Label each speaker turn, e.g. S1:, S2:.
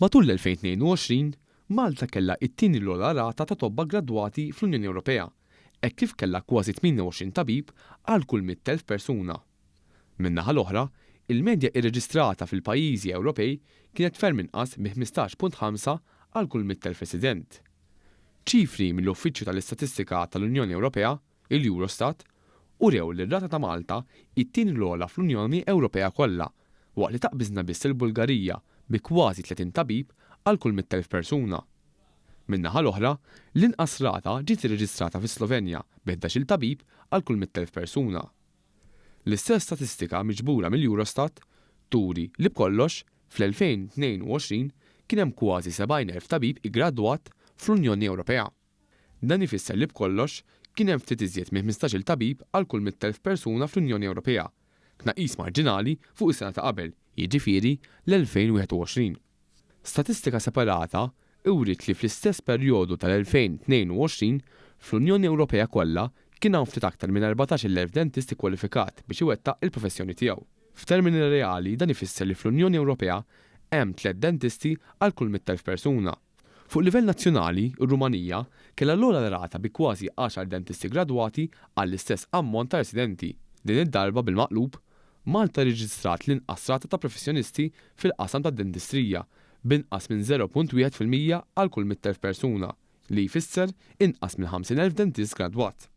S1: Matul l-2022, Malta kellha t-tieni l-ogħla rata ta' tobba gradwati fl-Unjoni Ewropea, hekk kif kellha kważi 28 tabib għal kull 100,000 persuna. Min-naħa l-oħra, il-medja irreġistrata fil-pajjiżi Ewropej kienet ferm inqas bi 15.5 għal kull 100,000 resident. ċifri mill-Uffiċċju tal-Istatistika tal-Unjoni Ewropea, il-Eurostat, urew li r-rata ta' Malta it-tieni l-ogħla fl-Unjoni Ewropea kollha, waqt li taqbiżna biss il-Bulgarija bi kważi 30 tabib għal kull 100,000 persuna. Min-naħa l-oħra, l-inqas rata ġiet irreġistrata fis-Slovenja bi 11 tabib għal kull 100,000 persuna. L-istess statistika miġbura mill-Eurostat turi li b'kollox fl-2022 kien hemm kważi 70,000 tabib igradwat fl-Unjoni Ewropea. Dan ifisser li b'kollox kien hemm ftit iżjed minn 15-il tabib għal kull 100,000 persuna fl-Unjoni Ewropea, tnaqqis marġinali fuq is-sena ta' qabel, jiġifieri l-2021. Statistika separata uriet li fl-istess perjodu tal-2022 fl-Unjoni Ewropea kollha kien hawn ftit aktar minn 14,000 dentist ikkwalifikat biex iwettaq il-professjoni tiegħu. F'termini reali dan ifisser li fl-Unjoni Ewropea hemm 3 dentisti għal kull 100,000 persuna. Fuq livell nazzjonali, ir-Rumanija kellha l-ogħla rata bi kważi 10 dentisti gradwati għall-istess ammont ta' residenti. Din id-darba bil-maqlub, Malta reġistrat l-inqas rata ta' professjonisti fil-qasam tad-dentistrija b'inqas minn 0.1% għal kull 100,000 persuna, li jfisser inqas minn 50,000 dentist gradwat.